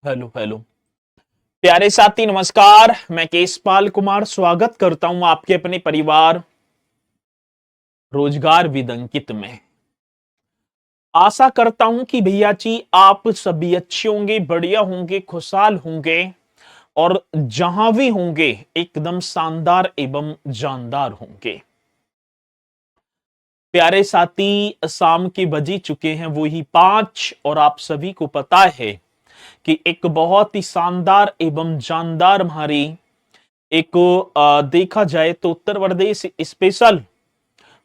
Hello hello. प्यारे साथी नमस्कार, मैं केशपाल कुमार स्वागत करता हूं आपके अपने परिवार रोजगार विद अंकित में। आशा करता हूं कि भैया जी आप सभी अच्छे होंगे, बढ़िया होंगे, खुशहाल होंगे और जहां भी होंगे एकदम शानदार एवं जानदार होंगे। प्यारे साथी, शाम के बज चुके हैं वो ही 5 और आप सभी को पता है कि एक बहुत ही शानदार एवं जानदार हमारी एक देखा जाए तो उत्तर प्रदेश स्पेशल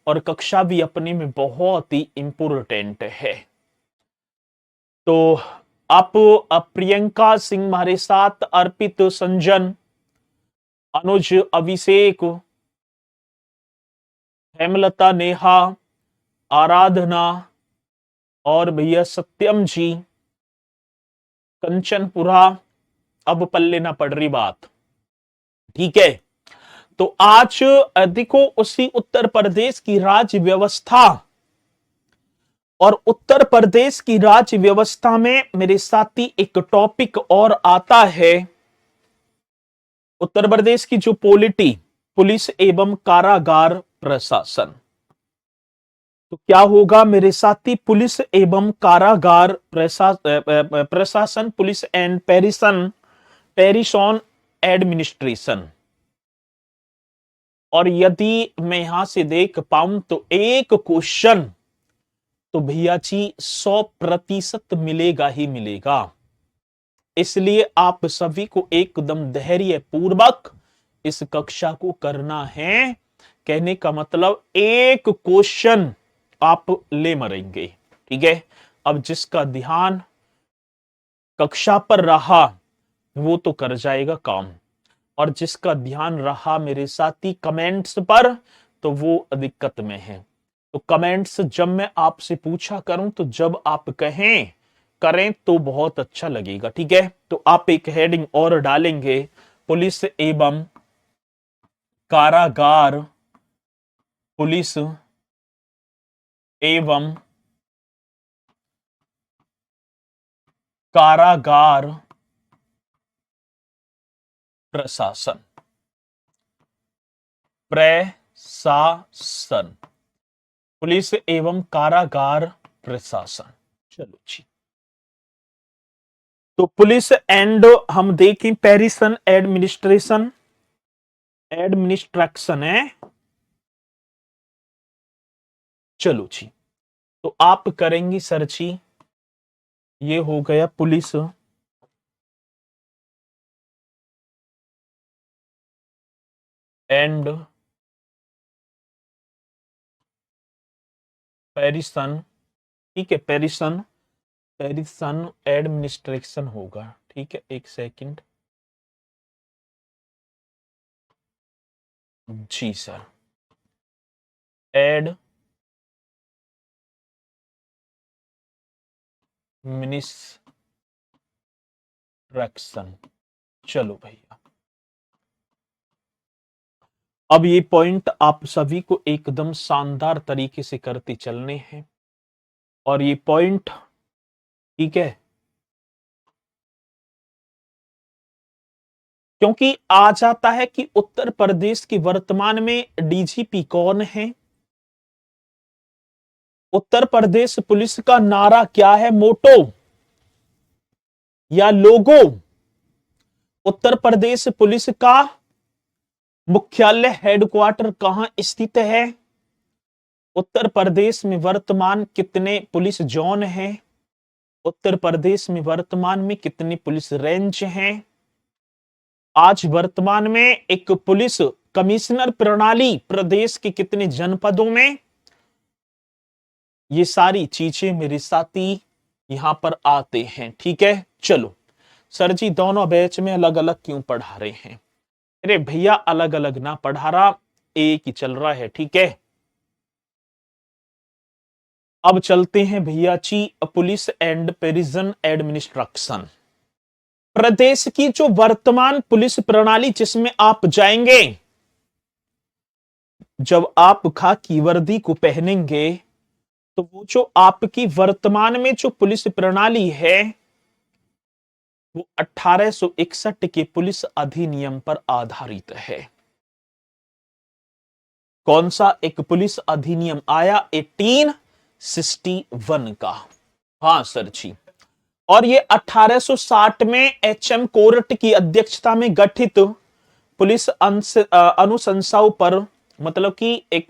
और कक्षा भी अपने में बहुत ही इंपोर्टेंट है। तो आप प्रियंका सिंह हमारे साथ, अर्पित, संजन, अनुज, अभिषेक, हेमलता, नेहा, आराधना और भैया सत्यम जी, कंचनपुरा। अब पल्ले ना पड़ रही बात, ठीक है। तो आज देखो उसी उत्तर प्रदेश की राज्य व्यवस्था और उत्तर प्रदेश की राज्य व्यवस्था में मेरे साथी एक टॉपिक और आता है। उत्तर प्रदेश की जो पुलिस एवं कारागार प्रशासन। तो क्या होगा मेरे साथी? पुलिस एवं कारागार प्रशासन, पुलिस एंड पेरिसन एडमिनिस्ट्रेशन। और यदि मैं यहां से देख पाऊं तो एक क्वेश्चन तो भैया जी 100% मिलेगा ही मिलेगा। इसलिए आप सभी को एकदम धैर्य पूर्वक इस कक्षा को करना है। कहने का मतलब एक क्वेश्चन आप ले मरेंगे, ठीक है। अब जिसका ध्यान कक्षा पर रहा वो तो कर जाएगा काम, और जिसका ध्यान रहा मेरे साथी कमेंट्स पर तो वो दिक्कत में है। तो कमेंट्स जब मैं आपसे पूछा करूं तो जब आप कहें करें तो बहुत अच्छा लगेगा, ठीक है। तो आप एक हेडिंग और डालेंगे, पुलिस एवं कारागार, पुलिस एवं कारागार प्रशासन, प्रशासन, पुलिस एवं कारागार प्रशासन। चलो जी। तो पुलिस एंड हम देखें पेरिसन एडमिनिस्ट्रेशन, एडमिनिस्ट्रेक्शन है। चलो जी। तो आप करेंगी सर्ची, ये हो गया पुलिस एंड पेरिसन, ठीक है। पेरिसन, पेरिसन एडमिनिस्ट्रेशन होगा, ठीक है। एक सेकंड जी सर। एड मिनिस्ट्रक्शन। चलो भैया, अब ये पॉइंट आप सभी को एकदम शानदार तरीके से करते चलने हैं। और ये पॉइंट, ठीक है, क्योंकि आ जाता है कि उत्तर प्रदेश की वर्तमान में डीजीपी कौन है, उत्तर प्रदेश पुलिस का नारा क्या है, मोटो या लोगो, उत्तर प्रदेश पुलिस का मुख्यालय हेडक्वार्टर कहां स्थित है, उत्तर प्रदेश में वर्तमान कितने पुलिस जोन हैं, उत्तर प्रदेश में वर्तमान में कितनी पुलिस रेंज हैं, आज वर्तमान में एक पुलिस कमिश्नर प्रणाली प्रदेश के कितने जनपदों में, ये सारी चीजें मेरे साथी यहां पर आते हैं, ठीक है। चलो सर जी, दोनों बैच में अलग अलग क्यों पढ़ा रहे हैं? अरे भैया अलग अलग ना पढ़ा रहा, एक ही चल रहा है, ठीक है। अब चलते हैं भैया जी पुलिस एंड प्रिजन एडमिनिस्ट्रेशन। प्रदेश की जो वर्तमान पुलिस प्रणाली जिसमें आप जाएंगे, जब आप खाकी वर्दी को पहनेंगे तो वो जो आपकी वर्तमान में जो पुलिस प्रणाली है वो 1861 के पुलिस अधिनियम पर आधारित है। कौन सा एक पुलिस अधिनियम आया? 1861 का। हाँ सर जी। और ये 1860 में एचएम कोर्ट की अध्यक्षता में गठित पुलिस अनुशंसाओं पर, मतलब कि एक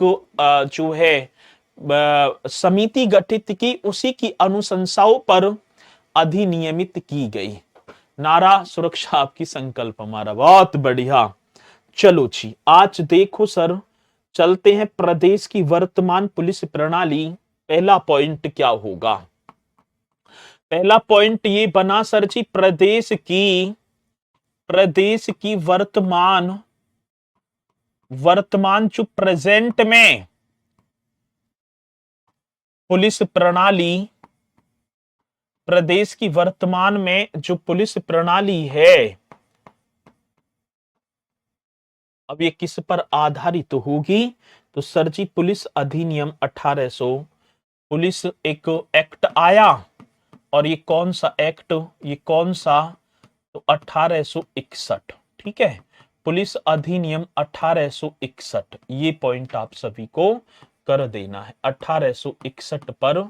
जो है समिति गठित की, उसी की अनुशंसाओं पर अधिनियमित की गई। नारा सुरक्षा आपकी संकल्प हमारा। बहुत बढ़िया। चलो जी, आज देखो सर, चलते हैं प्रदेश की वर्तमान पुलिस प्रणाली। पहला पॉइंट क्या होगा? पहला पॉइंट ये बना सर जी, प्रदेश की वर्तमान जो प्रेजेंट में पुलिस प्रणाली, प्रदेश की वर्तमान में जो पुलिस प्रणाली है, अब ये किस पर आधारित तो होगी? तो सर जी पुलिस अधिनियम 1800, पुलिस एक एक्ट आया, और ये कौन सा एक्ट, ये कौन सा? तो 1861। ठीक है, पुलिस अधिनियम 1861, ये पॉइंट आप सभी को कर देना है। 1861 पर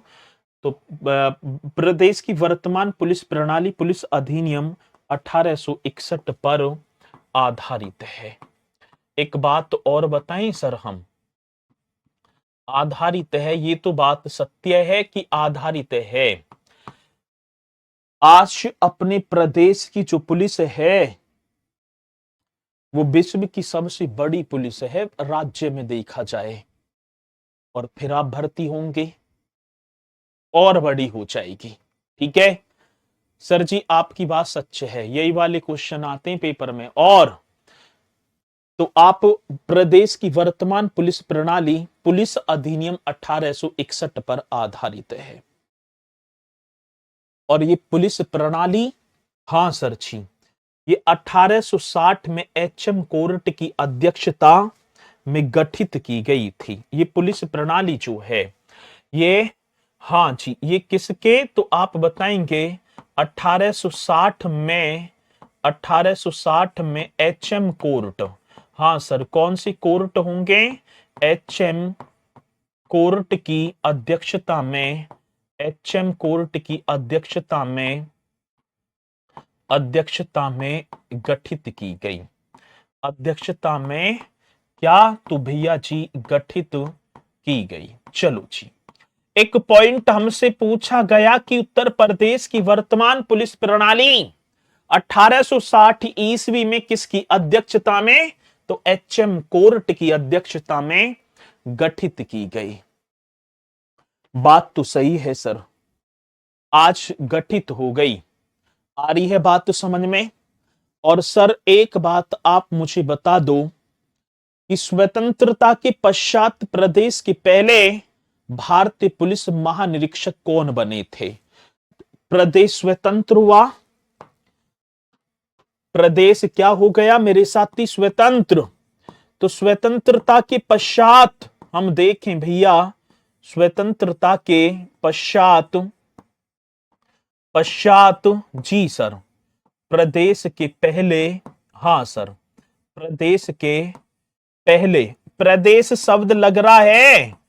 तो प्रदेश की वर्तमान पुलिस प्रणाली पुलिस अधिनियम 1861 पर आधारित है। एक बात और बताएं सर, हम आधारित है, ये तो बात सत्य है कि आधारित है। आज अपने प्रदेश की जो पुलिस है वो विश्व की सबसे बड़ी पुलिस है, राज्य में देखा जाए। और फिर आप भर्ती होंगे और बड़ी हो जाएगी। ठीक है सर जी, आपकी बात सच है। यही वाले क्वेश्चन आते हैं पेपर में। और तो आप प्रदेश की वर्तमान पुलिस प्रणाली पुलिस अधिनियम 1861 पर आधारित है। और ये पुलिस प्रणाली, हाँ सर जी, ये 1860 में एचएम कोर्ट की अध्यक्षता में गठित की गई थी। ये पुलिस प्रणाली जो है ये, हाँ जी, ये किसके? तो आप बताएंगे 1860 में, 1860 में एचएम कोर्ट। हाँ सर, कौन सी कोर्ट होंगे? एचएम कोर्ट की अध्यक्षता में, एचएम कोर्ट की अध्यक्षता में गठित की गई। अध्यक्षता में क्या? तो भैया जी गठित की गई। चलो जी, एक पॉइंट हमसे पूछा गया कि उत्तर प्रदेश की वर्तमान पुलिस प्रणाली 1860 ईस्वी में किसकी अध्यक्षता में? तो एचएम कोर्ट की अध्यक्षता में गठित की गई। बात तो सही है सर, आज गठित हो गई। आ रही है बात तो समझ में? और सर एक बात आप मुझे बता दो कि स्वतंत्रता के पश्चात प्रदेश के पहले भारतीय पुलिस महानिरीक्षक कौन बने थे? प्रदेश स्वतंत्र हुआ, प्रदेश क्या हो गया मेरे साथी? स्वतंत्र। तो स्वतंत्रता के पश्चात हम देखें भैया, स्वतंत्रता के पश्चात जी सर, प्रदेश के पहले, हाँ सर, प्रदेश के पहले, प्रदेश शब्द लग रहा है,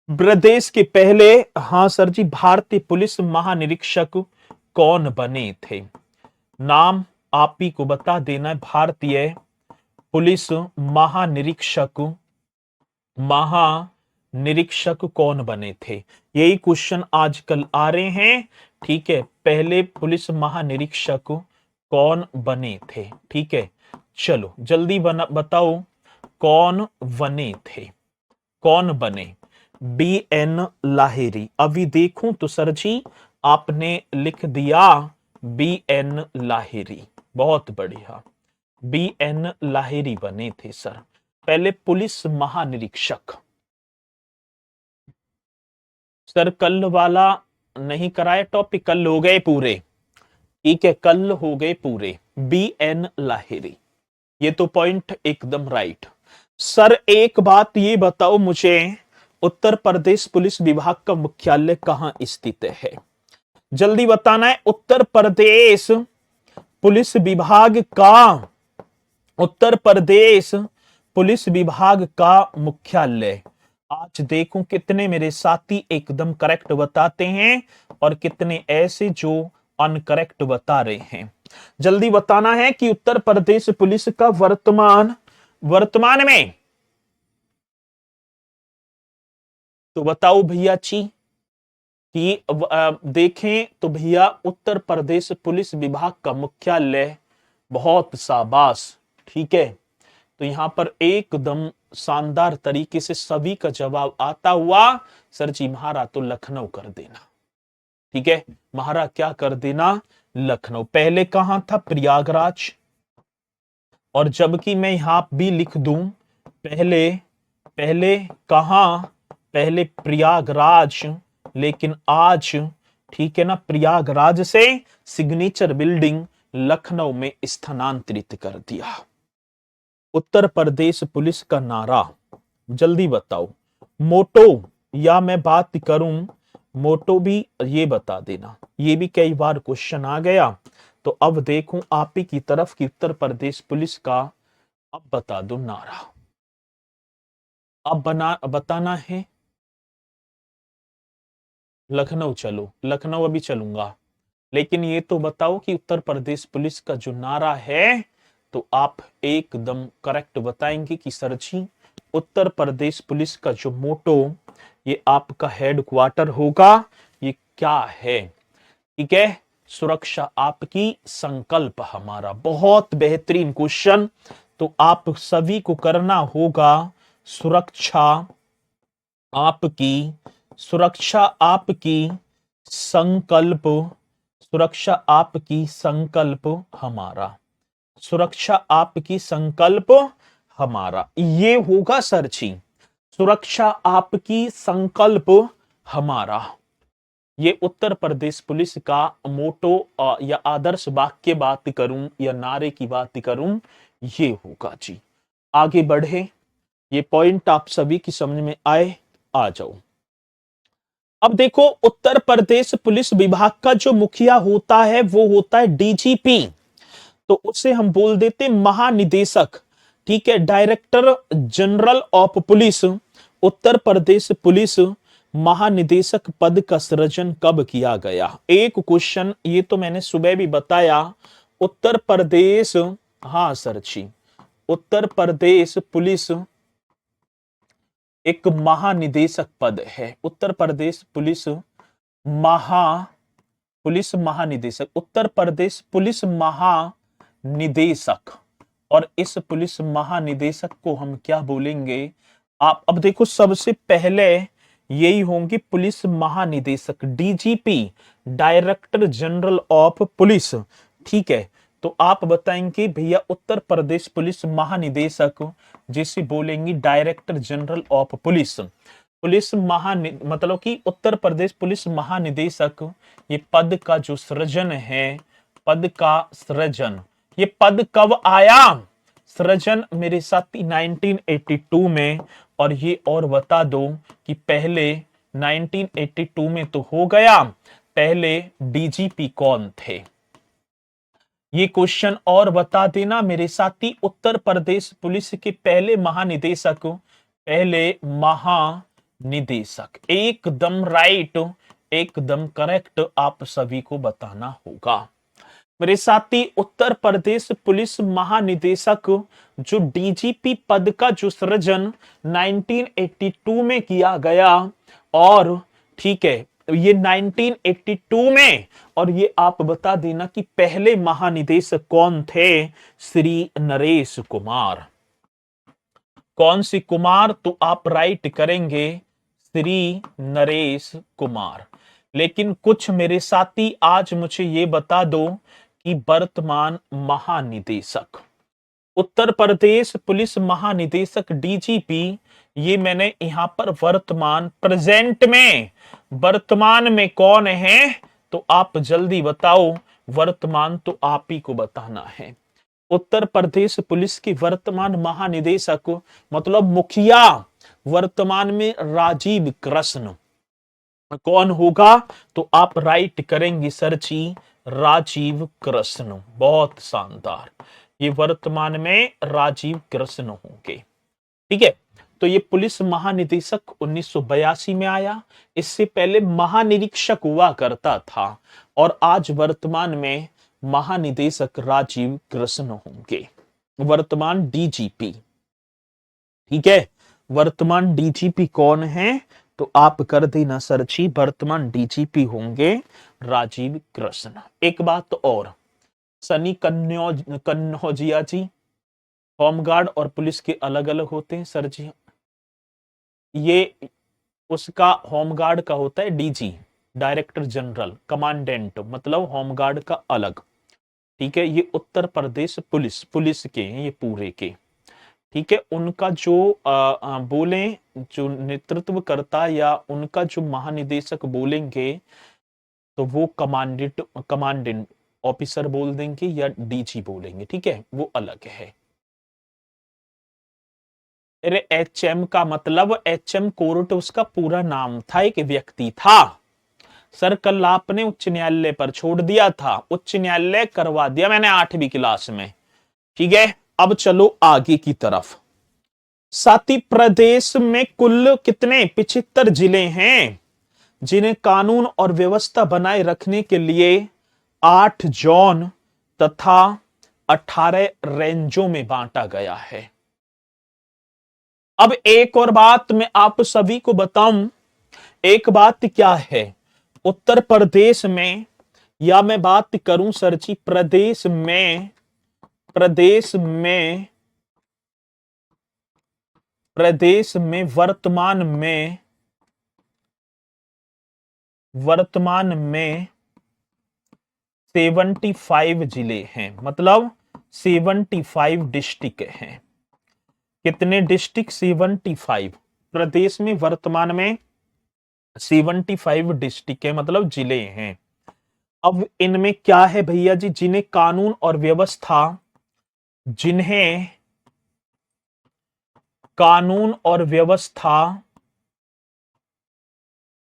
प्रदेश के पहले, हाँ सर जी, भारतीय पुलिस महानिरीक्षक कौन बने थे? नाम आप ही को बता देना है। भारतीय पुलिस महानिरीक्षक कौन बने थे? यही क्वेश्चन आजकल आ रहे हैं। ठीक है, पहले पुलिस महानिरीक्षक कौन बने थे? ठीक है, चलो जल्दी बताओ कौन बने थे? कौन बने? BN लाहिरी। अभी देखूं तो सर जी आपने लिख दिया BN लाहिरी। बहुत बढ़िया, BN लाहिरी बने थे सर पहले पुलिस महानिरीक्षक। सर कल वाला नहीं कराए टॉपिक, कल हो गए पूरे। ठीक है, कल हो गए पूरे। BN लाहिरी, ये तो पॉइंट एकदम राइट। सर एक बात ये बताओ मुझे, उत्तर प्रदेश पुलिस विभाग का मुख्यालय कहां स्थित है? जल्दी बताना है। उत्तर प्रदेश पुलिस विभाग का, उत्तर प्रदेश पुलिस विभाग का मुख्यालय। आज देखूं कितने मेरे साथी एकदम करेक्ट बताते हैं और कितने ऐसे जो अनकरेक्ट बता रहे हैं। जल्दी बताना है कि उत्तर प्रदेश पुलिस का वर्तमान में, तो बताओ भैया जी कि देखें तो भैया उत्तर प्रदेश पुलिस विभाग का मुख्यालय, बहुत शाबाश, ठीक है। तो यहां पर एकदम शानदार तरीके से सभी का जवाब आता हुआ, सर जी महारा तो लखनऊ कर देना, ठीक है, महारा क्या कर देना, लखनऊ। पहले कहां था, प्रयागराज। और जबकि मैं यहां भी लिख दूं, पहले पहले कहां, पहले प्रयागराज, लेकिन आज, ठीक है ना, प्रयागराज से सिग्नेचर बिल्डिंग लखनऊ में स्थानांतरित कर दिया। उत्तर प्रदेश पुलिस का नारा, जल्दी बताओ, मोटो, या मैं बात करूं मोटो भी, ये बता देना। ये भी कई बार क्वेश्चन आ गया, तो अब देखूं आप ही की तरफ की उत्तर प्रदेश पुलिस का, अब बता दो नारा, अब बताना है। लखनऊ चलो, लखनऊ अभी चलूंगा, लेकिन ये तो बताओ कि उत्तर प्रदेश पुलिस का जो नारा है, तो आप एकदम करेक्ट बताएंगे कि सर जी उत्तर प्रदेश पुलिस का जो मोटो, ये आपका हेड क्वार्टर होगा, ये क्या है, ठीक है, सुरक्षा आपकी, संकल्प हमारा। बहुत बेहतरीन क्वेश्चन। तो आप सभी को करना होगा, सुरक्षा आपकी, सुरक्षा आपकी, संकल्प, सुरक्षा आपकी, संकल्प हमारा, सुरक्षा आपकी, संकल्प हमारा, ये होगा सर जी, सुरक्षा आपकी, संकल्प हमारा। ये उत्तर प्रदेश पुलिस का मोटो या आदर्श वाक्य बात करूं या नारे की बात करूं, ये होगा जी। आगे बढ़े, ये पॉइंट आप सभी की समझ में आए, आ जाओ। अब देखो, उत्तर प्रदेश पुलिस विभाग का जो मुखिया होता है वो होता है डीजीपी, तो उसे हम बोल देते महानिदेशक, ठीक है, director general of police. Uttar Pradesh police महानिदेशक पद का सृजन कब किया गया? एक क्वेश्चन, ये तो मैंने सुबह भी बताया। उत्तर प्रदेश, हाँ सर जी, उत्तर प्रदेश पुलिस एक महानिदेशक पद है। उत्तर प्रदेश पुलिस महानिदेशक, उत्तर प्रदेश पुलिस महानिदेशक, और इस पुलिस महानिदेशक को हम क्या बोलेंगे? आप अब देखो, सबसे पहले यही होंगे पुलिस महानिदेशक, DGP, director general of police, ठीक है। तो आप बताएंगे भैया उत्तर प्रदेश पुलिस महानिदेशक, जिसे बोलेंगे director general of police. Police मतलब कि उत्तर प्रदेश पुलिस महानिदेशक, ये पद का जो सृजन है, पद का सृजन, ये पद कब आया? सृजन मेरे साथी 1982 में। और ये और बता दो कि पहले 1982 में तो हो गया, पहले डीजीपी कौन थे? ये क्वेश्चन और बता देना मेरे साथी। उत्तर प्रदेश पुलिस के पहले महानिदेशक, पहले महानिदेशक, एकदम राइट, एकदम करेक्ट, आप सभी को बताना होगा मेरे साथी। उत्तर प्रदेश पुलिस महानिदेशक जो डीजीपी पद का जो सृजन 1982 में किया गया, और ठीक है, ये 1982 में, और ये आप बता देना कि पहले महानिदेशक कौन थे? श्री नरेश कुमार। कौन सी कुमार? तो आप राइट करेंगे श्री नरेश कुमार। लेकिन कुछ मेरे साथी आज मुझे ये बता दो कि वर्तमान महानिदेशक, उत्तर प्रदेश पुलिस महानिदेशक डीजीपी, ये मैंने यहां पर वर्तमान, प्रेजेंट में, वर्तमान में कौन है? तो आप जल्दी बताओ, वर्तमान तो आप ही को बताना है। उत्तर प्रदेश पुलिस की वर्तमान महानिदेशक मतलब मुखिया, वर्तमान में राजीव कृष्ण, कौन होगा? तो आप राइट करेंगे सर जी राजीव कृष्ण। बहुत शानदार, ये वर्तमान में राजीव कृष्ण होंगे। ठीक है, तो ये पुलिस महानिदेशक 1982 में आया। इससे पहले महानिरीक्षक हुआ करता था और आज वर्तमान में महानिदेशक राजीव कृष्ण होंगे, वर्तमान डीजीपी। ठीक है, वर्तमान डीजीपी कौन है? तो आप कर देना सर्च ही, वर्तमान डीजीपी होंगे राजीव कृष्ण। एक बात और, सनी कन्नौजिया जी, होमगार्ड और पुलिस के अलग अलग होते हैं सर जी। ये उसका होमगार्ड का होता है डीजी, डायरेक्टर जनरल, कमांडेंट, मतलब होमगार्ड का अलग। ठीक है, ये उत्तर प्रदेश पुलिस के हैं ये पूरे के। ठीक है, उनका जो बोले, जो नेतृत्व करता या उनका जो महानिदेशक बोलेंगे तो वो कमांडेंट ऑफिसर बोल देंगे या डीजी बोलेंगे। ठीक है, वो अलग है। अरे एचएम का मतलब, एचएम कोर्ट उसका पूरा नाम था, एक व्यक्ति था। सर कल आपने उच्च न्यायालय पर छोड़ दिया था, उच्च न्यायालय करवा दिया मैंने 8वीं क्लास में। ठीक है, अब चलो आगे की तरफ। साथी प्रदेश में कुल कितने 75 जिले हैं जिन्हें कानून और व्यवस्था बनाए रखने के लिए 8 जोन तथा 18 रेंजों में बांटा गया है। अब एक और बात मैं आप सभी को बताऊं, एक बात क्या है, उत्तर प्रदेश में, या मैं बात करूं सर जी प्रदेश में, प्रदेश में प्रदेश में वर्तमान में 75 जिले हैं, मतलब 75 डिस्ट्रिक्ट हैं। कितने डिस्ट्रिक्ट? 75। प्रदेश में वर्तमान में 75 डिस्ट्रिक्ट है, मतलब जिले हैं। अब इनमें क्या है भैया जी, जिन्हें कानून और व्यवस्था, जिन्हें कानून और व्यवस्था,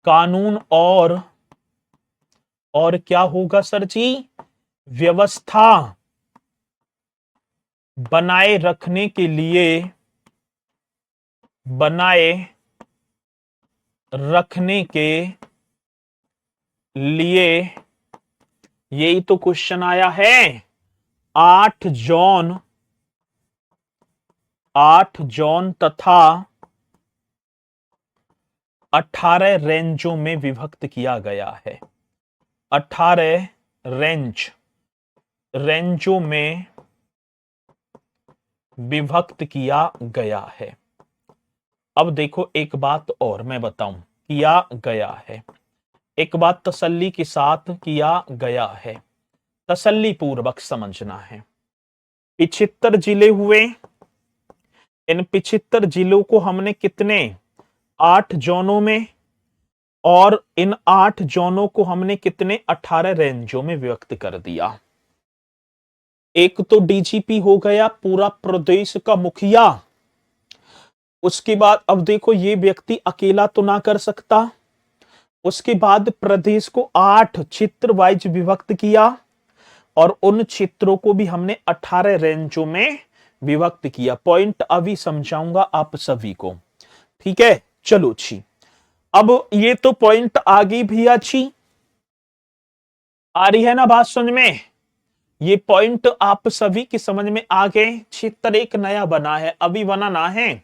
कानून और क्या होगा सर जी, व्यवस्था बनाए रखने के लिए, बनाए रखने के लिए, यही तो क्वेश्चन आया है। 8 जोन, 8 जोन तथा 18 रेंजों में विभक्त किया गया है। 18 रेंजों में विभक्त किया गया है। अब देखो एक बात और मैं बताऊं, किया गया है, एक बात तसल्ली के साथ किया गया है, तसल्ली पूर्वक समझना है। 75 जिले हुए, इन 75 जिलों को हमने कितने 8 जोनों में, और इन 8 जोनों को हमने कितने 18 रेंजों में विभक्त कर दिया। एक तो डीजीपी हो गया पूरा प्रदेश का मुखिया। उसके बाद अब देखो ये व्यक्ति अकेला तो ना कर सकता। उसके बाद प्रदेश को 8 क्षेत्र वाइज विभक्त किया और उन क्षेत्रों को भी हमने 18 रेंजों में विभक्त किया। पॉइंट अभी समझाऊंगा आप सभी को। ठीक है, चलो छी, अब ये तो पॉइंट आ गई भैया छी, आ रही है ना बात समझ में? ये पॉइंट आप सभी की समझ में आ गए। क्षेत्र एक नया बना है, अभी बनाना है।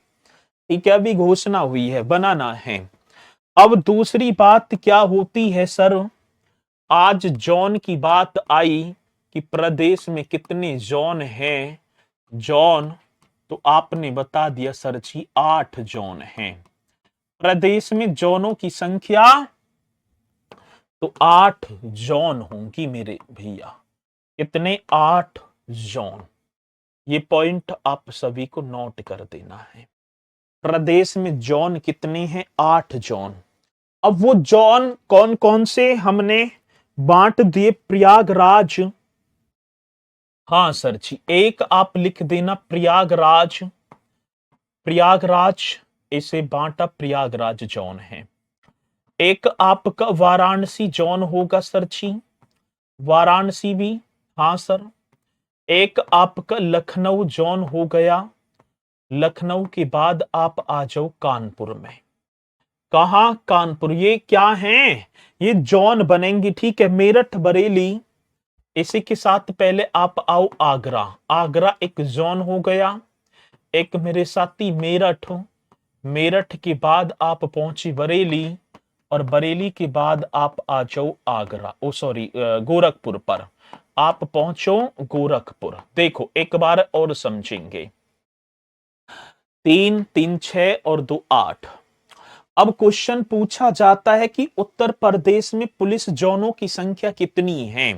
ठीक है, अभी घोषणा हुई है, बनाना है। अब दूसरी बात क्या होती है सर, आज जोन की बात आई कि प्रदेश में कितने जोन हैं। जोन तो आपने बता दिया सर जी 8 जोन हैं। प्रदेश में जोनों की संख्या तो 8 जोन होंगी मेरे भैया। कितने? 8 जोन। ये पॉइंट आप सभी को नोट कर देना है। प्रदेश में जोन कितने हैं? 8 जोन। अब वो जोन कौन कौन से हमने बांट दिए? प्रयागराज, हाँ सर जी, एक आप लिख देना प्रयागराज, प्रयागराज इसे बांटा, प्रयागराज जोन है। एक आपका वाराणसी जॉन होगा सर जी, वाराणसी भी, हाँ सर। एक आपका लखनऊ जॉन हो गया, लखनऊ के बाद आप आ जाओ कानपुर में। कहा? कानपुर। ये क्या है? ये जॉन बनेंगे, ठीक है। मेरठ बरेली, इसी के साथ पहले आप आओ आगरा, आगरा एक जॉन हो गया। एक मेरे साथी मेरठ, मेरठ के बाद आप पहुंची बरेली, और बरेली के बाद आप आ जाओ आगरा, ओ सॉरी गोरखपुर पर। आप पहुंचो गोरखपुर। देखो एक बार और समझेंगे। 3 3 6 और 2 8। अब क्वेश्चन पूछा जाता है कि उत्तर प्रदेश में पुलिस जोनों की संख्या कितनी है?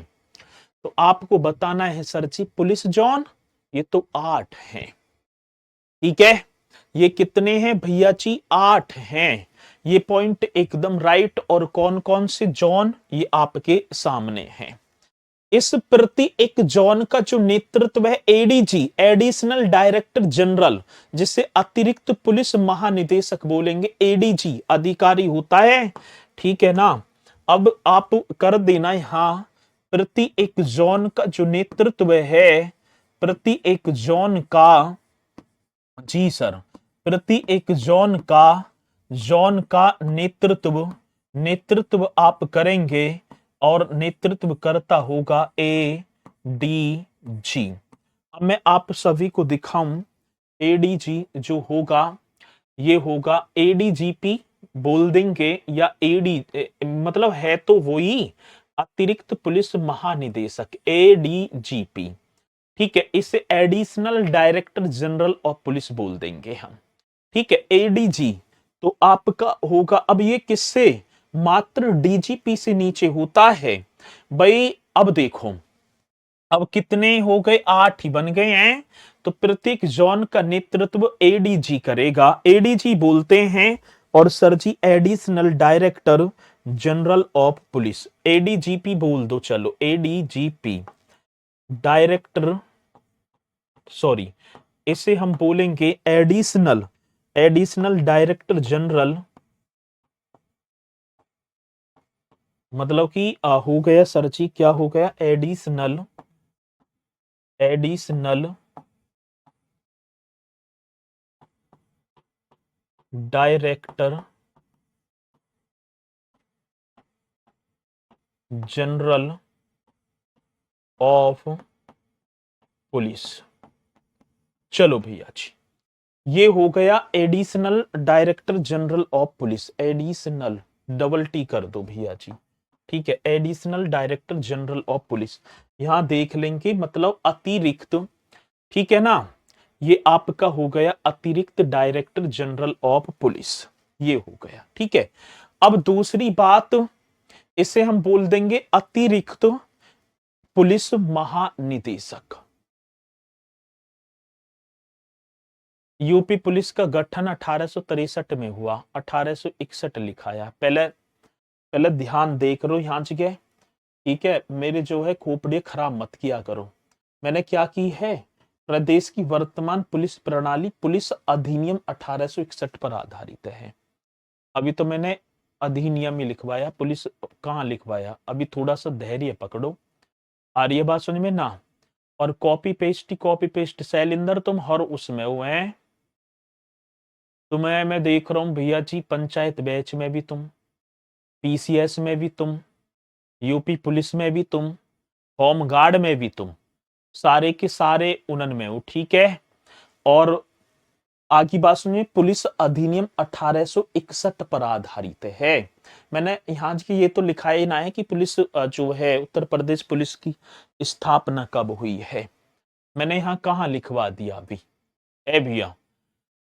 तो आपको बताना है सर जी, पुलिस जोन ये तो 8 हैं, ठीक है। ये कितने हैं भैया जी? 8 हैं। ये पॉइंट एकदम राइट। और कौन कौन से जोन? ये आपके सामने हैं। इस प्रति एक जोन का जो नेतृत्व है एडीजी, एडिशनल डायरेक्टर जनरल, जिसे अतिरिक्त पुलिस महानिदेशक बोलेंगे। एडीजी अधिकारी होता है, ठीक है ना। अब आप कर देना यहां, प्रति एक जोन का जो नेतृत्व है, प्रति एक जोन का, जी सर, प्रति एक जोन का नेतृत्व आप करेंगे, और नेतृत्व करता होगा एडीजी। अब मैं आप सभी को दिखाऊं, एडीजी जो होगा ये होगा एडीजीपी बोल देंगे, या एडी मतलब है तो वही अतिरिक्त पुलिस महानिदेशक, एडीजीपी, ठीक है। इसे additional director general of police बोल देंगे हम, ठीक है। एडीजी तो आपका होगा। अब ये किससे? मात्र डीजीपी से नीचे होता है भाई। अब देखो, अब कितने हो गए? 8 ही बन गए हैं। तो प्रत्येक जोन का नेतृत्व एडीजी करेगा, एडीजी बोलते हैं। और sir ji additional director general of police, ADGP बोल दो, चलो एडीजीपी डायरेक्टर, सॉरी इसे हम बोलेंगे एडिशनल डायरेक्टर जनरल, मतलब कि हो गया सर जी, क्या हो गया? Additional director general of police. चलो भैया जी, ये हो गया additional director general of police. Additional double T कर दो भैया जी, ठीक है। Additional director general of police, यहां देख लेंगे मतलब अतिरिक्त, ठीक है ना। ये आपका हो गया अतिरिक्त डायरेक्टर जनरल ऑफ पुलिस, ये हो गया, ठीक है। अब दूसरी बात, इसे हम बोल देंगे अतिरिक्त पुलिस महानिदेशक। यूपी पुलिस का गठन 1863 में हुआ, 1861 लिखाया। पहले पहले ध्यान देख लो यहां जगह, ठीक है। मेरे जो है खोपड़ी खराब मत किया करो। मैंने क्या की है? प्रदेश की वर्तमान पुलिस प्रणाली पुलिस अधिनियम 1861 पर आधारित है। अभी तो मैंने अधिनियम ही लिखवाया, पुलिस कहाँ लिखवाया। अभी थोड़ा सा धैर्य पकड़ो। आ रही है बात समझ में ना? और कॉपी पेस्ट शैलिंदर तुम हर उसमें हो हैं। तुम्हें मैं देख रहा हूं भैया जी, पंचायत बैच में भी तुम, पीसीएस में भी तुम, यूपी पुलिस में भी तुम, होम गार्ड में भी तुम, सारे के सारे उनन में हो, ठीक है। और आगे बात सुनिए, पुलिस अधिनियम 1861 पर आधारित है। मैंने यहाँ की ये तो लिखा ही ना है कि पुलिस जो है उत्तर प्रदेश पुलिस की स्थापना कब हुई है। मैंने यहाँ कहाँ लिखवा दिया अभी? ए भैया,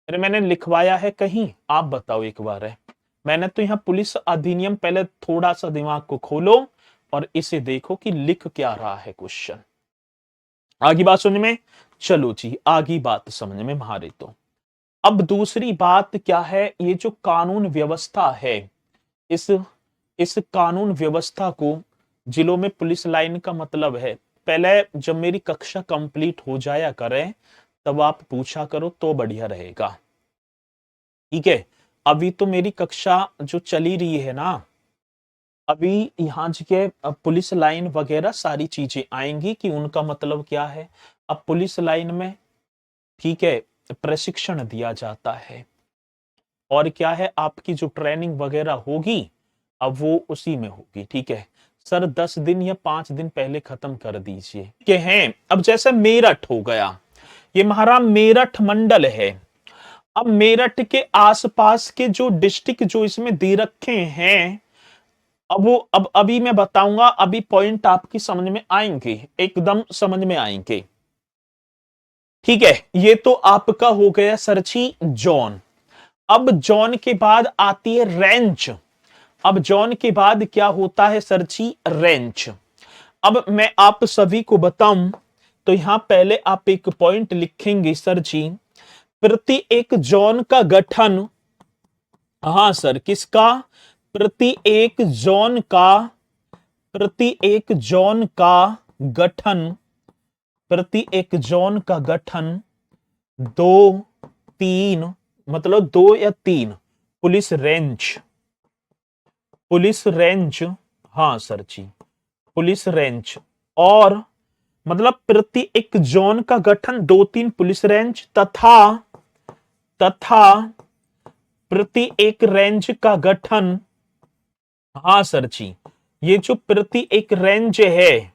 अरे मैंने लिखवाया है कहीं? आप बताओ एक बार है। मैंने तो यहाँ पुलिस अधिनियम, पहले थोड़ा सा दिमाग को खोलो और इसे देखो कि लिख क्या रहा है क्वेश्चन। आगे बात सुनने में, चलो जी आगे बात समझ में मारे तो। अब दूसरी बात क्या है? ये जो कानून व्यवस्था है, इस कानून व्यवस्था को जिलों में पुलिस लाइन का मतलब है, पहले जब मेरी कक्षा कंप्लीट हो जाया करे तब आप पूछा करो तो बढ़िया रहेगा, ठीक है। अभी तो मेरी कक्षा जो चली रही है ना, अभी यहाँ के पुलिस लाइन वगैरह सारी चीजें आएंगी कि उनका मतलब क्या है। अब पुलिस लाइन में ठीक है प्रशिक्षण दिया जाता है, और क्या है आपकी जो ट्रेनिंग वगैरह होगी अब वो उसी में होगी। ठीक है सर, 10 दिन या 5 दिन पहले खत्म कर दीजिए के हैं। अब जैसे मेरठ हो गया, ये हमारा मेरठ मंडल है। अब मेरठ के आसपास के जो डिस्ट्रिक्ट जो इसमें दे रखे हैं, अब वो अब अभी मैं बताऊंगा, अभी पॉइंट आपकी समझ में आएंगे, एकदम समझ में आएंगे। ठीक है, ये तो आपका हो गया सरची जोन। अब जोन के बाद आती है रेंज। अब जोन के बाद क्या होता है सरची, रेंज। अब मैं आप सभी को बताऊं तो यहां पहले आप एक पॉइंट लिखेंगे सर जी, प्रति एक जोन का गठन, हाँ सर किसका, प्रति एक जोन का, प्रति एक जोन का गठन, प्रति एक जोन का गठन 2-3, मतलब 2 या 3 पुलिस रेंज, पुलिस रेंज, हाँ सर जी पुलिस रेंज, और मतलब प्रति एक जोन का गठन 2-3 पुलिस रेंज तथा प्रति एक रेंज का गठन, हाँ सर जी ये जो प्रति एक रेंज है,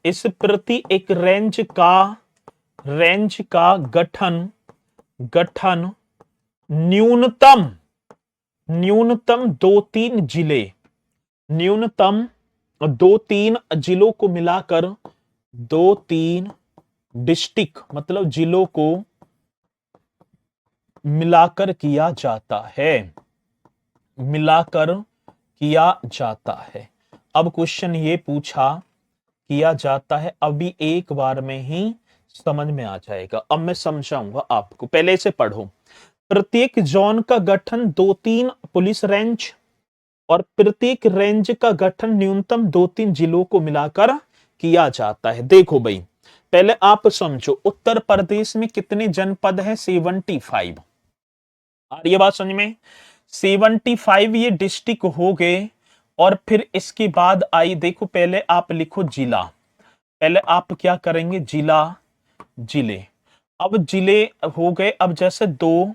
इस प्रति एक रेंज का गठन न्यूनतम 2-3 जिले, न्यूनतम 2-3 जिलों को मिलाकर 2-3 डिस्ट्रिक्ट मतलब जिलों को मिलाकर किया जाता है, मिलाकर किया जाता है। अब क्वेश्चन ये पूछा किया जाता है, अभी एक बार में ही समझ में आ जाएगा। अब मैं समझाऊंगा आपको, पहले इसे पढ़ो। प्रत्येक जोन का गठन 2-3 पुलिस रेंज और प्रत्येक रेंज का गठन न्यूनतम 2-3 जिलों को मिलाकर किया जाता है। देखो भाई पहले आप समझो, उत्तर प्रदेश में कितने जनपद हैं, 75। आ रही है बात समझ में, 75 ये डिस्ट्रिक्ट हो गए। और फिर इसके बाद आई, देखो पहले आप लिखो जिला, पहले आप क्या करेंगे, जिला, जिले। अब जिले हो गए, अब जैसे 2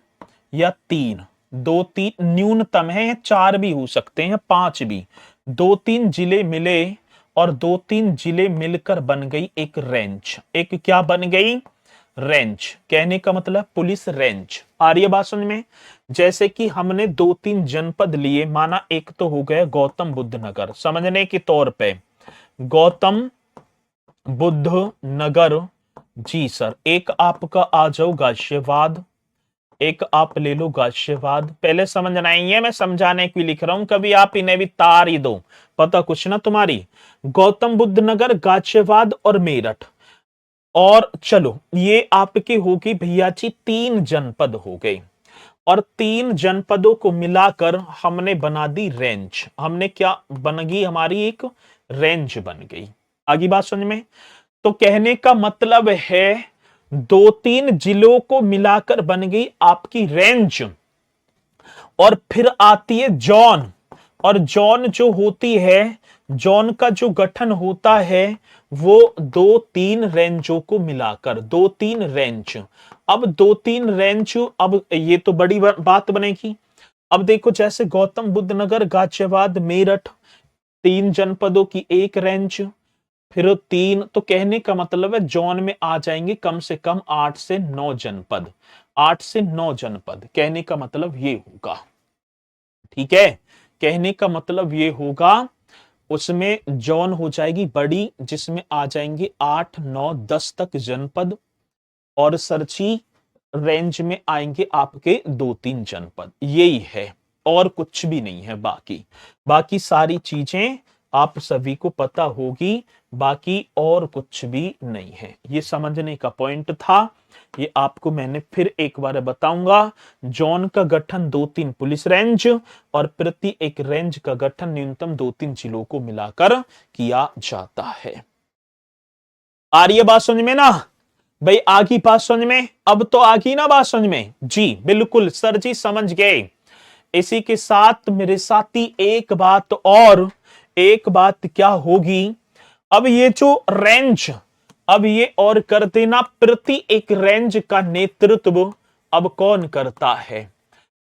या 3, 2-3 न्यूनतम है, 4 भी हो सकते हैं, 5 भी, 2-3 जिले मिले और 2-3 जिले मिलकर बन गई एक रेंज। एक क्या बन गई, रेंज। कहने का मतलब पुलिस रेंज। आ रही है बात समझ में। जैसे कि हमने 2-3 जनपद लिए, माना एक तो हो गया गौतम बुद्ध नगर, समझने के तौर पे गौतम बुद्ध नगर, जी सर। एक आपका आ जाओ गाजियाबाद, एक आप ले लो गाजियाबाद। पहले समझना है, ये मैं समझाने के लिए लिख रहा हूं, कभी आप इन्हें भी तार ही दो, पता कुछ ना तुम्हारी। गौतम बुद्ध नगर, गाजियाबाद और मेरठ। और चलो ये आपके होगी भैया जी 3 जनपद हो गए, और 3 जनपदों को मिलाकर हमने बना दी रेंज। हमने क्या बन गई, हमारी एक रेंज बन गई। आगे बात समझ में। तो कहने का मतलब है 2-3 जिलों को मिलाकर बन गई आपकी रेंज। और फिर आती है जॉन, और जॉन जो होती है, जॉन का जो गठन होता है वो 2-3 रेंजों को मिलाकर, 2-3 रेंज। अब 2-3 रेंज, अब ये तो बड़ी बात बनेगी। अब देखो जैसे गौतम बुद्ध नगर, गाजियाबाद, मेरठ, 3 जनपदों की एक रेंज, फिर 3, तो कहने का मतलब है जॉन में आ जाएंगे कम से कम 8 से 9 जनपद, 8 से 9 जनपद। कहने का मतलब ये होगा, ठीक है, कहने का मतलब ये होगा, उसमें जॉन हो जाएगी बड़ी, जिसमें आ जाएंगे 8, 9, 10 तक जनपद, और सरची रेंज में आएंगे आपके 2-3 जनपद। यही है, और कुछ भी नहीं है। बाकी सारी चीजें आप सभी को पता होगी, बाकी और कुछ भी नहीं है। ये समझने का पॉइंट था, ये आपको मैंने फिर एक बार बताऊंगा। जोन का गठन 2-3 पुलिस रेंज और प्रति एक रेंज का गठन न्यूनतम 2-3 जिलों को मिलाकर किया जाता है। आ रही है बात समझ में ना भाई, आगी बात समझ में, अब तो आगी ना बात समझ में जी, बिल्कुल सर जी समझ गए। इसी के साथ मेरे साथी एक बात क्या होगी, अब ये जो रेंज, अब ये और कर देना, प्रति एक रेंज का नेतृत्व अब कौन करता है?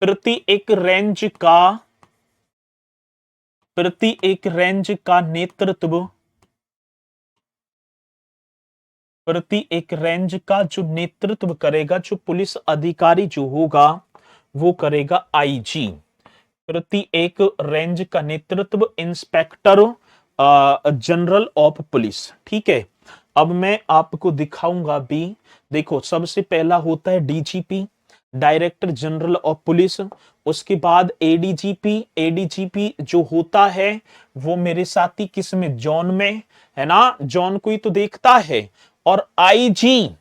प्रति एक रेंज का नेतृत्व, प्रति एक रेंज का जो नेतृत्व करेगा, जो पुलिस अधिकारी जो होगा वो करेगा आईजी। प्रति एक रेंज का नेतृत्व इंस्पेक्टर जनरल ऑफ पुलिस। ठीक है, अब मैं आपको दिखाऊंगा भी। देखो, सबसे पहला होता है DGP, director general of police. उसके बाद एडीजीपी, एडीजीपी जो होता है वो मेरे साथी किस में, जॉन में, है ना, जॉन को ही तो देखता है। और आईजी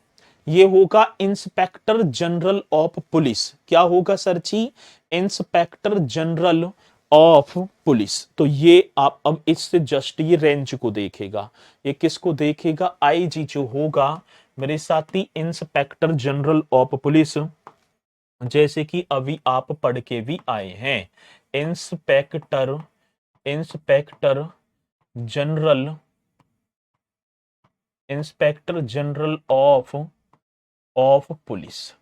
ये होगा इंस्पेक्टर जनरल ऑफ पुलिस। क्या होगा sir ji? Inspector general of police. तो ये आप अब इससे जस्ट ये रेंज को देखेगा, ये किसको देखेगा? आईजी जो होगा मेरे साथी इंस्पेक्टर जनरल ऑफ पुलिस, जैसे कि अभी आप पढ़ के भी आए हैं, inspector general, inspector general of police.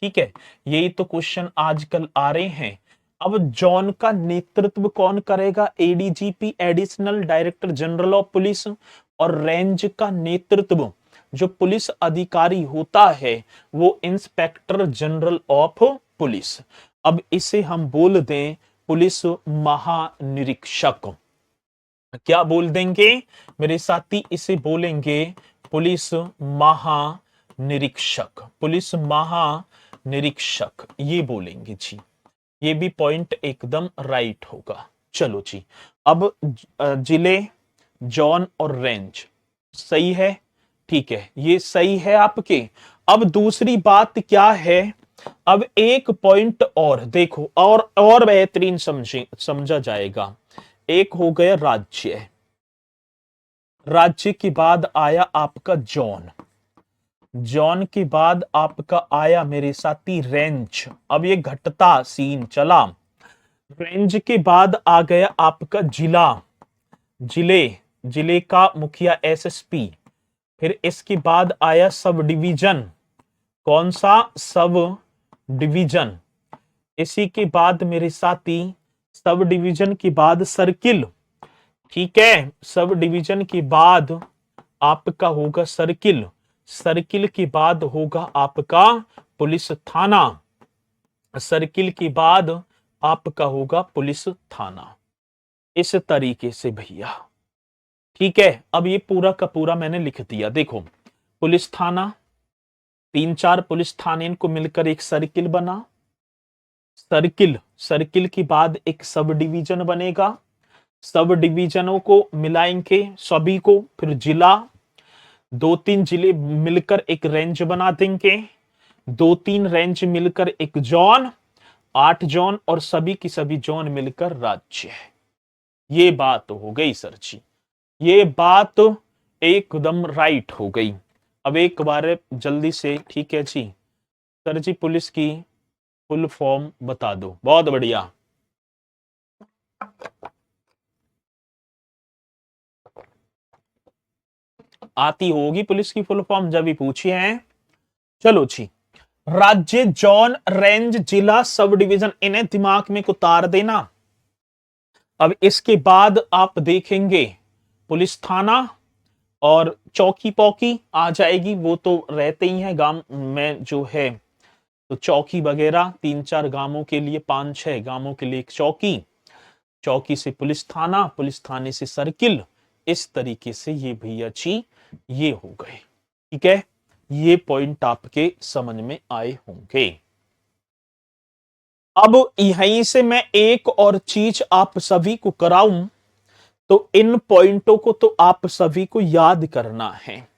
ठीक है, यही तो क्वेश्चन आजकल आ रहे हैं। अब जॉन का नेतृत्व कौन करेगा? ADGP, additional director general of police. और रेंज का नेतृत्व जो पुलिस अधिकारी होता है वो इंस्पेक्टर जनरल ऑफ पुलिस। अब इसे हम बोल दें पुलिस महानिरीक्षक। क्या बोल देंगे मेरे साथी? इसे बोलेंगे पुलिस महानिरीक्षक, पुलिस महानिरीक्षक ये बोलेंगे जी। ये भी पॉइंट एकदम राइट होगा। चलो जी, अब जिले, जॉन और रेंज सही है। ठीक है, ये सही है आपके। अब दूसरी बात क्या है? अब एक पॉइंट और देखो, और बेहतरीन समझा जाएगा। एक हो गया राज्य, राज्य के बाद आया आपका जॉन, जॉन के बाद आपका आया मेरे साथी रेंज। अब ये घटता सीन चला। रेंज के बाद आ गया आपका जिला, जिले का मुखिया एसएसपी। फिर इसके बाद आया सब डिवीजन। कौन सा? Sub division. इसी के बाद मेरे साथी सब डिवीजन के बाद सर्किल। ठीक है, सब डिवीजन के बाद आपका होगा सर्किल, सर्किल के बाद होगा आपका पुलिस थाना, सर्किल के बाद आपका होगा पुलिस थाना। इस तरीके से भैया। ठीक है, अब ये पूरा का पूरा मैंने लिख दिया। देखो, पुलिस थाना, 3-4 पुलिस थाने इनको मिलकर एक सर्किल बना। सर्किल के बाद एक सब डिवीजन बनेगा, सब डिवीजनों को मिलाएंगे सभी को, फिर जिला, 2-3 जिले मिलकर एक रेंज बना देंगे, 2-3 रेंज मिलकर एक जोन, 8 जोन और सभी की सभी जोन मिलकर राज्य है। ये बात हो गई सर जी, ये बात एकदम राइट हो गई। अब एक बार जल्दी से, ठीक है जी सर जी, पुलिस की फुल फॉर्म बता दो। बहुत बढ़िया। आती होगी पुलिस की फुल फॉर्म, जब भी पूछी है। चलो जी, राज्य, जोन, रेंज, जिला, सब डिवीजन, इन्हें दिमाग में उतार देना। अब इसके बाद आप देखेंगे पुलिस थाना और चौकी पौकी आ जाएगी, वो तो रहते ही हैं गांव में जो है, तो चौकी वगैरह 3-4 गांवों के लिए, 5-6 गांवों के लिए एक चौकी, चौकी से पुलिस थाना, पुलिस थाने से सर्किल। इस तरीके से ये भैया जी ये हो गए। ठीक है, ये पॉइंट आपके समझ में आए होंगे। अब यहीं से मैं एक और चीज आप सभी को कराऊं, तो इन पॉइंटों को तो आप सभी को याद करना है।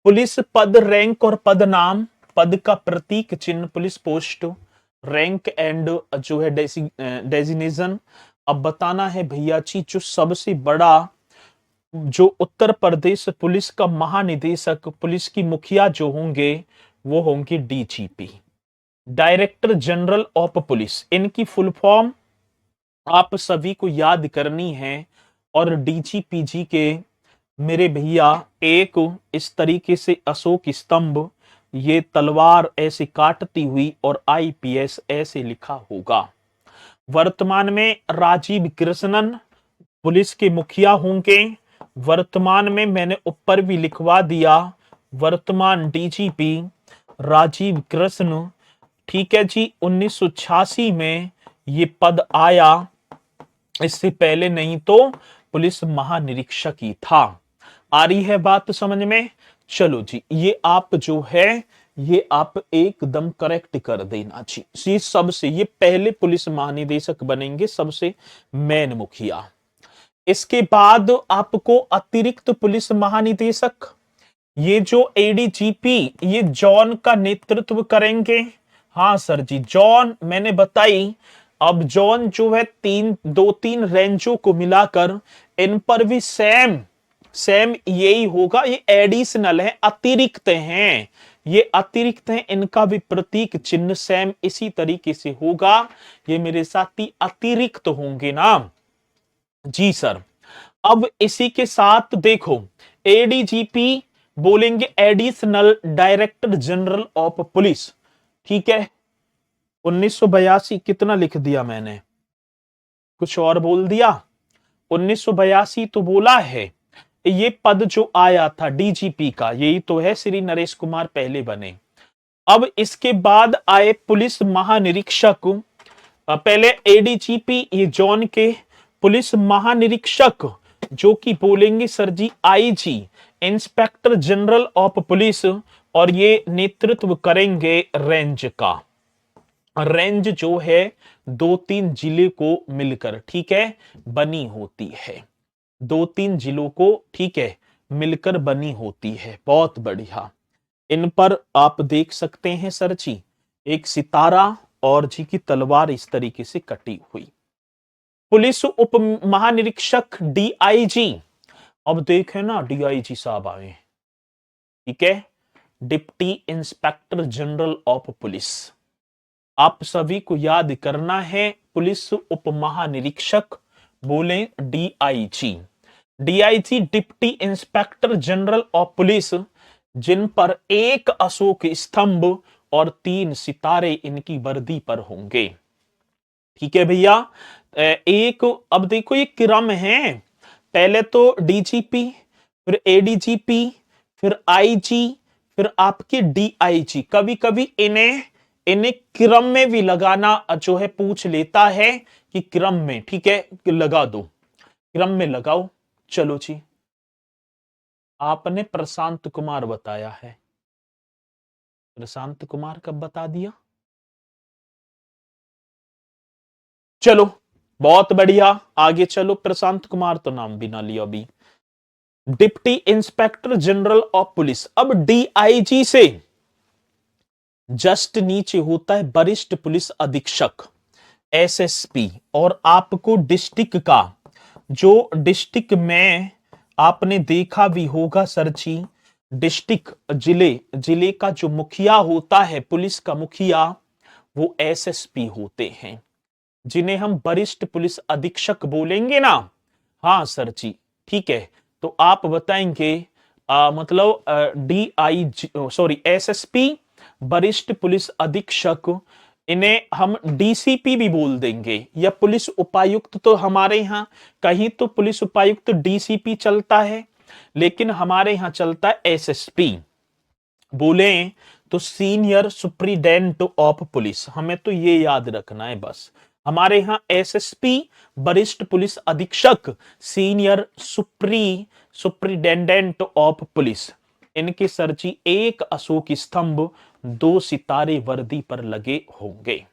पुलिस पद, रैंक और पद नाम, पद का प्रतीक चिन्ह पुलिस पोस्ट, रैंक एंड जो है डेजिग्नेशन। अब बताना है भैया जी, जो सबसे बड़ा जो उत्तर प्रदेश पुलिस का महानिदेशक, पुलिस की मुखिया जो होंगे वो होंगे DGP. Director general of police, इनकी फुल फॉर्म आप सभी को याद करनी है। और डीजीपीजी के मेरे भैया एक इस तरीके से अशोक स्तंभ, ये तलवार ऐसे काटती हुई और आईपीएस ऐसे लिखा होगा। वर्तमान में राजीव कृष्णन पुलिस के मुखिया होंगे। वर्तमान में मैंने ऊपर भी लिखवा दिया, वर्तमान डीजीपी राजीव कृष्ण, ठीक है जी। 1986 में ये पद आया, इससे पहले नहीं तो पुलिस महानिरीक्षक ही था। आ रही है बात समझ में? चलो जी, ये आप जो है ये आप एकदम करेक्ट कर देना जी। सबसे ये पहले पुलिस महानिदेशक बनेंगे, सबसे मेन मुखिया। इसके बाद आपको अतिरिक्त पुलिस महानिदेशक, ये जो एडीजीपी ये जॉन का नेतृत्व करेंगे। हाँ सर जी, जॉन मैंने बताई। अब जॉन जो है दो तीन रेंजों को मिलाकर इन पर भी सेम यही होगा। ये एडिशनल है, अतिरिक्त हैं, ये अतिरिक्त हैं, इनका भी प्रतीक चिन्ह सेम इसी तरीके से होगा। ये मेरे साथी अतिरिक्त होंगे ना जी सर। अब इसी के साथ देखो, एडीजीपी बोलेंगे additional director general of police, ठीक है। 1982 कितना लिख दिया मैंने, कुछ और बोल दिया। 1982 तो बोला है। ये पद जो आया था डीजीपी का, यही तो है, श्री नरेश कुमार पहले बने। अब इसके बाद आए पुलिस महानिरीक्षक। पहले एडीजीपी ये जॉन के, पुलिस महानिरीक्षक जो कि बोलेंगे sir ji IG inspector general of police, और ये नेतृत्व करेंगे रेंज का। रेंज जो है 2-3 जिले को मिलकर, ठीक है, बनी होती है। 2-3 जिलों को, ठीक है, मिलकर बनी होती है। बहुत बढ़िया। इन पर आप देख सकते हैं सर जी, एक सितारा और जी की तलवार इस तरीके से कटी हुई। पुलिस उप महानिरीक्षक डीआईजी, अब देखें ना डीआईजी साहब आए, ठीक है, deputy inspector general of police. आप सभी को याद करना है, पुलिस उप महानिरीक्षक बोले DIG. DIG deputy inspector general of police, जिन पर एक अशोक स्तंभ और 3 सितारे इनकी वर्दी पर होंगे, ठीक है भैया। एक अब देखो ये क्रम है, पहले तो डीजीपी, फिर एडीजीपी, फिर आईजी, फिर आपके डीआईजी। कभी कभी इन्हें क्रम में भी लगाना जो है पूछ लेता है कि क्रम में, ठीक है, लगा दो, क्रम में लगाओ। चलो जी, आपने प्रशांत कुमार बताया है, प्रशांत कुमार कब बता दिया? चलो बहुत बढ़िया, आगे चलो। प्रशांत कुमार तो नाम भी ना लिया अभी। Deputy inspector general of police, अब डीआईजी से जस्ट नीचे होता है वरिष्ठ पुलिस अधीक्षक एसएसपी। और आपको डिस्ट्रिक्ट का, जो डिस्ट्रिक्ट में आपने देखा भी होगा सर जी, डिस्ट्रिक्ट जिले का जो मुखिया होता है, पुलिस का मुखिया, वो एसएसपी होते हैं, जिन्हें हम वरिष्ठ पुलिस अधीक्षक बोलेंगे ना। हाँ सर जी, ठीक है। तो आप बताएंगे मतलब डीआईजी, सॉरी एसएसपी वरिष्ठ पुलिस अधीक्षक, इन्हें हम डीसीपी भी बोल देंगे, या पुलिस उपायुक्त। तो हमारे यहाँ कहीं तो पुलिस उपायुक्त डीसीपी चलता है, लेकिन हमारे यहाँ चलता है एसएसपी। बोले तो सीनियर सुप्रीडेंट ऑफ पुलिस, हमें तो ये याद रखना है बस। हमारे यहाँ एसएसपी वरिष्ठ पुलिस अधीक्षक, सीनियर सुप्रीडेंडेंट ऑफ पुलिस, इनके सर जी एक अशोक स्तंभ, 2 सितारे वर्दी पर लगे होंगे।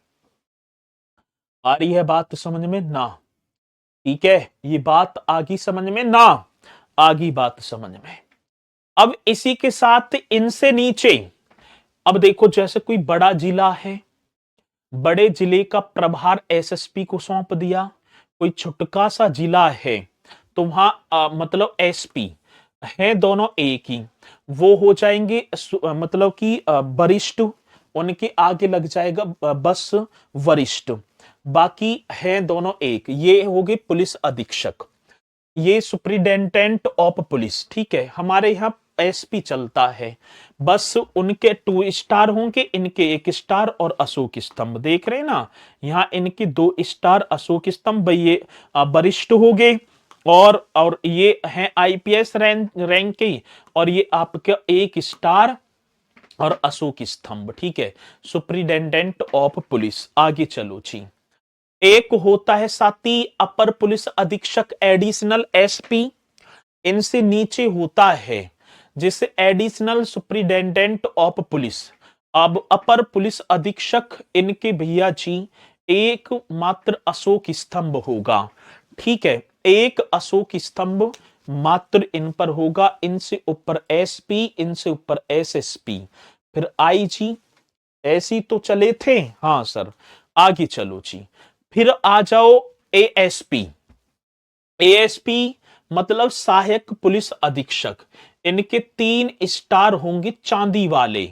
आ रही है बात समझ में ना? ठीक है, ये बात आगी समझ में ना? आगी बात समझ में। अब इसी के साथ इनसे नीचे, अब देखो जैसे कोई बड़ा जिला है, बड़े जिले का प्रभार एसएसपी को सौंप दिया। कोई छोटका सा जिला है तो वहां मतलब एसपी है, दोनों एक ही, वो हो जाएंगे मतलब कि वरिष्ठ उनके आगे लग जाएगा बस वरिष्ठ। बाकी है दोनों एक, ये हो गए पुलिस अधीक्षक, ये सुप्रिटेंडेंट ऑफ पुलिस। ठीक है, हमारे यहाँ एसपी चलता है, बस उनके 2 स्टार होंगे, इनके 1 स्टार और अशोक स्तंभ देख रहे हैं ना, यहाँ इनके 2 स्टार अशोक स्तंभ, ये वरिष्ठ हो गए। और ये हैं आईपीएस रैंक के, और ये आपका 1 स्टार और अशोक स्तंभ। ठीक है, सुप्रिटेंडेंट ऑफ पुलिस। आगे चलो जी, एक होता है साथी अपर पुलिस अधीक्षक एडिशनल एसपी, इनसे नीचे होता है जिसे एडिशनल सुप्रिटेंडेंट ऑफ पुलिस। अब अपर पुलिस अधीक्षक इनके भैया जी एक मात्र अशोक स्तंभ होगा। ठीक है, एक अशोक स्तंभ मात्र इन पर होगा, इनसे ऊपर एसपी, इनसे ऊपर एसएसपी, फिर आईजी। ऐसी तो चले थे, हाँ सर। आगे चलो जी, फिर आ जाओ एएसपी। एएसपी मतलब सहायक पुलिस अधीक्षक, इनके 3 स्टार होंगे चांदी वाले,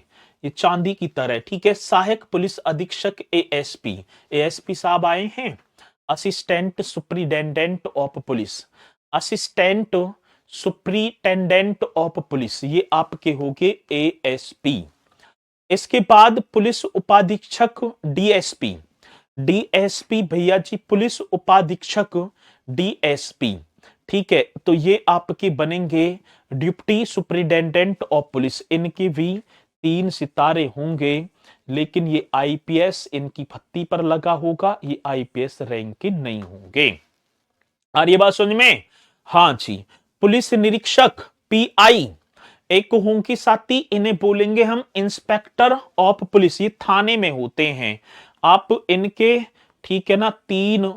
ये चांदी की तरह। ठीक है, सहायक पुलिस अधीक्षक एएसपी। एएसपी साहब आए हैं, assistant superintendent of police, assistant superintendent of police, ये आपके होंगे एएसपी। इसके बाद पुलिस उपाधीक्षक डीएसपी। डीएसपी भैया जी पुलिस उपाधीक्षक डीएसपी। ठीक है, तो ये आपके बनेंगे डिप्टी सुप्रिटेंडेंट ऑफ पुलिस, इनके भी 3 सितारे होंगे, लेकिन ये आईपीएस इनकी फत्ती पर लगा होगा, ये आईपीएस रैंक के नहीं होंगे। और ये बात समझ में? हाँ जी। पुलिस निरीक्षक पीआई एक होंगे साथी, इन्हें बोलेंगे हम इंस्पेक्टर ऑफ पुलिस, ये थाने में होते हैं। आप इनके, ठीक है ना, 3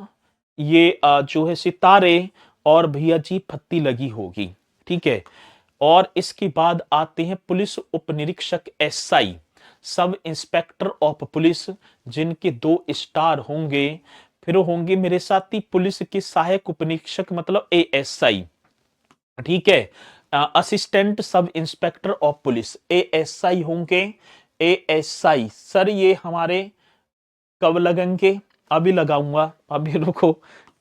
ये जो है सितारे और भैया जी फत्ती लगी होगी। ठीक है, और इसके बाद आते हैं पुलिस उपनिरीक्षक SI, sub inspector of police, जिनके 2 स्टार होंगे। फिर होंगे मेरे साथी पुलिस के सहायक उपनिरीक्षक मतलब एएसआई। ठीक है, assistant sub inspector of police ASI होंगे। एएसआई सर ये हमारे कब लगेंगे? अभी लगाऊंगा, अभी रुको।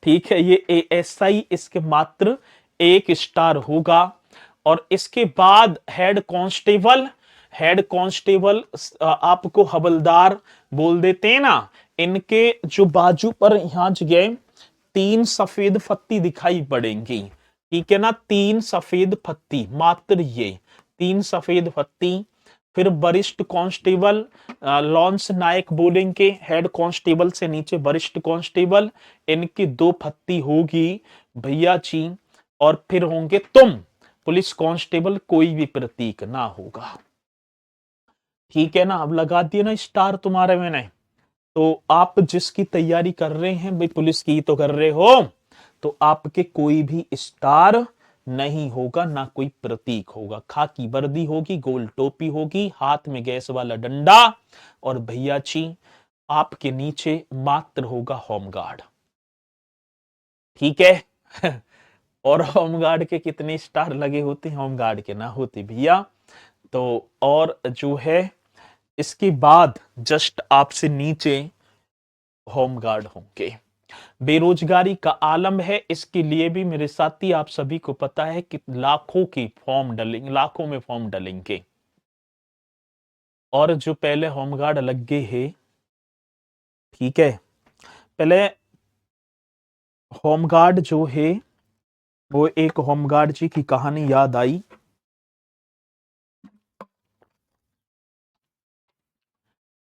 ठीक है, ये एएसआई इसके मात्र 1 स्टार होगा। और इसके बाद हेड कांस्टेबल, हेड कांस्टेबल आपको हवलदार बोल देते हैं ना, इनके जो बाजू पर यहां जगह 3 सफेद फत्ती दिखाई पड़ेंगी। ठीक है ना, 3 सफेद फत्ती, मात्र ये 3 सफेद फत्ती। फिर वरिष्ठ कांस्टेबल लॉन्स नायक बोलेंगे, हेड कांस्टेबल से नीचे वरिष्ठ कांस्टेबल, इनकी 2 फत्ती होगी भैया जी। और फिर होंगे तुम पुलिस कांस्टेबल, कोई भी प्रतीक ना होगा। ठीक है ना, अब लगा दिए ना स्टार तुम्हारे मैंने। तो आप जिसकी तैयारी कर रहे हैं भाई, पुलिस की तो कर रहे हो, तो आपके कोई भी स्टार नहीं होगा, ना कोई प्रतीक होगा। खाकी वर्दी होगी, गोल टोपी होगी, हाथ में गैस वाला डंडा, और भैया जी आपके नीचे मात्र होगा होमगार्ड। ठीक है। और होमगार्ड के कितने स्टार लगे होते हैं? होमगार्ड के ना होते भैया। तो और जो है इसके बाद जस्ट आपसे नीचे होमगार्ड होंगे। बेरोजगारी का आलम है, इसके लिए भी मेरे साथी आप सभी को पता है कि लाखों के फॉर्म डलेंगे, लाखों में फॉर्म डलेंगे। और जो पहले होमगार्ड लग गए हैं, ठीक है, पहले होमगार्ड जो है वो एक होमगार्ड जी की कहानी याद आई।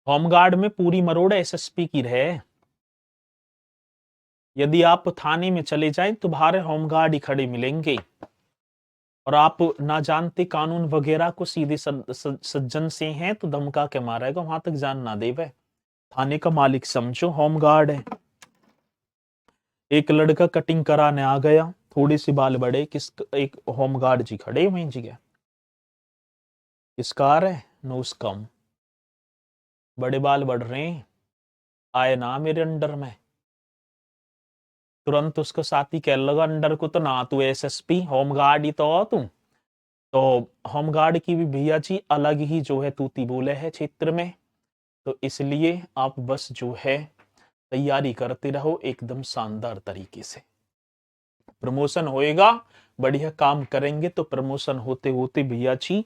होमगार्ड में पूरी मरोड़ एसएसपी की रहे। यदि आप थाने में चले जाएं तो बाहर होमगार्ड ही खड़े मिलेंगे, और आप ना जानते कानून वगैरह को, सीधे सज्जन से हैं तो धमका के मारेगा, वहां तक जान ना दे। वह थाने का मालिक समझो होमगार्ड है। एक लड़का कटिंग कराने आ गया, थोड़े से बाल बड़े, किस एक होमगार्ड जी खड़े वहीं जगह, किसका आ रहा है? नोस कम, बड़े बाल बढ़ रहे हैं, आए ना मेरे अंडर में। तुरंत उसका साथी कह लगा अंडर को तो ना, तू एसएसपी होमगार्ड ही तो हो तुम। तो होमगार्ड की भी भैया जी अलग ही जो है तूती बोले है क्षेत्र में। तो इसलिए आप बस जो है तैयारी करते रहो एकदम शानदार तरीके से। प्रमोशन होएगा, बढ़िया काम करेंगे तो प्रमोशन होते होते भैया जी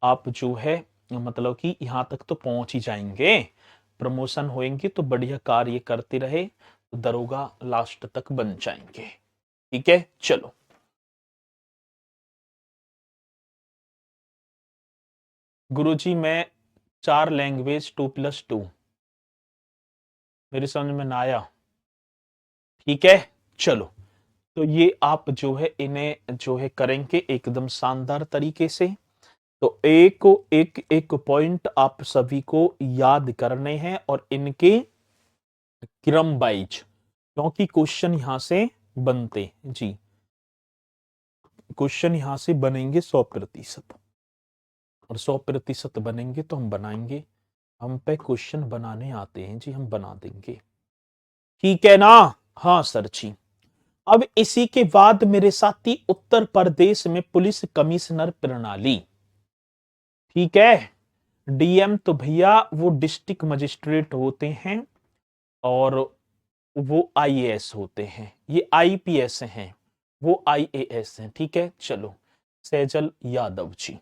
आप जो है मतलब कि यहाँ तक तो पहुंच ही जाएंगे। प्रमोशन होएंगे तो बढ़िया कार्य करते रहे तो दरोगा लास्ट तक बन जाएंगे। ठीक है, चलो। गुरुजी मैं 4 लैंग्वेज 2+2, मेरे समझ में ना आया। ठीक है, चलो। तो ये आप जो है इन्हें जो है करेंगे एकदम शानदार तरीके से। तो एक एक एक पॉइंट आप सभी को याद करने हैं और इनके क्रम वाइज, क्योंकि क्वेश्चन यहां से बनते जी, क्वेश्चन यहां से बनेंगे 100%, और 100% बनेंगे तो हम बनाएंगे। हम पे क्वेश्चन बनाने आते हैं जी, हम बना देंगे। ठीक है ना? हाँ सर जी। अब इसी के बाद मेरे साथी उत्तर प्रदेश में पुलिस कमिश्नर प्रणाली। ठीक है, डीएम तो भैया वो डिस्ट्रिक्ट मजिस्ट्रेट होते हैं और वो आईएएस होते हैं, ये आईपीएस हैं, वो आईएएस हैं। ठीक है, चलो। सैजल यादव जी,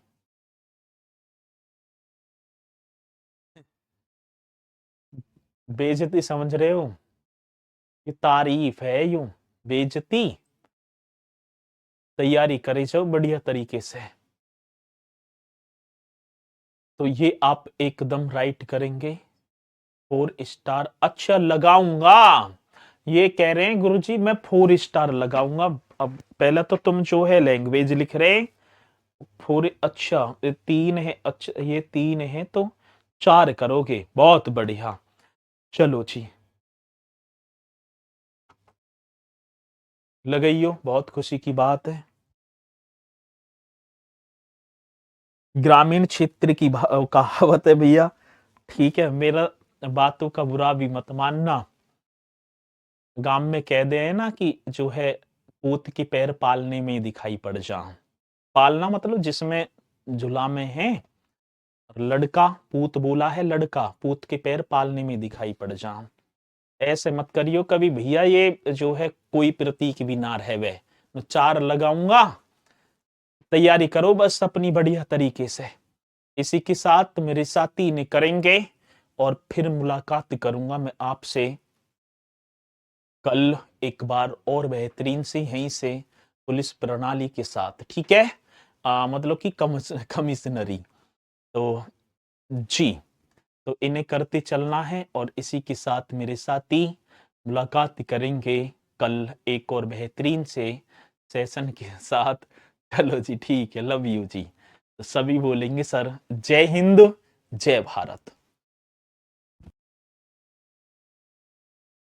बेइज्जती समझ रहे हो? ये तारीफ है यूं, बेइज्जती। तैयारी करे जाओ बढ़िया तरीके से। तो ये आप एकदम राइट करेंगे। 4 स्टार अच्छा लगाऊंगा, ये कह रहे हैं गुरुजी मैं 4 स्टार लगाऊंगा। अब पहला तो तुम जो है लैंग्वेज लिख रहे 4, अच्छा ये 3 है, अच्छा ये 3 है तो 4 करोगे, बहुत बढ़िया। चलो जी, लगाइयो, बहुत खुशी की बात है। ग्रामीण क्षेत्र की कहावत है भैया। ठीक है, मेरा बातों का बुरा भी मत मानना। गांव में कह दे है ना कि जो है पूत के पैर पालने में दिखाई पड़ जा। पालना मतलब जिसमें झुला में है, और लड़का पूत बोला है, लड़का पूत के पैर पालने में दिखाई पड़ जा। ऐसे मत करियो कभी भैया, ये जो है कोई प्रतीक भी ना रहे वे। मैं 4 लगाऊंगा, तैयारी करो बस अपनी बढ़िया तरीके से। इसी के साथ मेरे साथी ने करेंगे और फिर मुलाकात करूंगा मैं आपसे कल एक बार और बेहतरीन से यहीं से पुलिस प्रणाली के साथ। ठीक है, मतलब कि कमिश्नरी। तो जी, तो इन्हें करते चलना है और इसी के साथ मेरे साथी मुलाकात करेंगे कल एक और बेहतरीन से सेशन के साथ। चलो जी, ठीक है, लव यू जी। तो सभी बोलेंगे सर जय हिंद, जय भारत।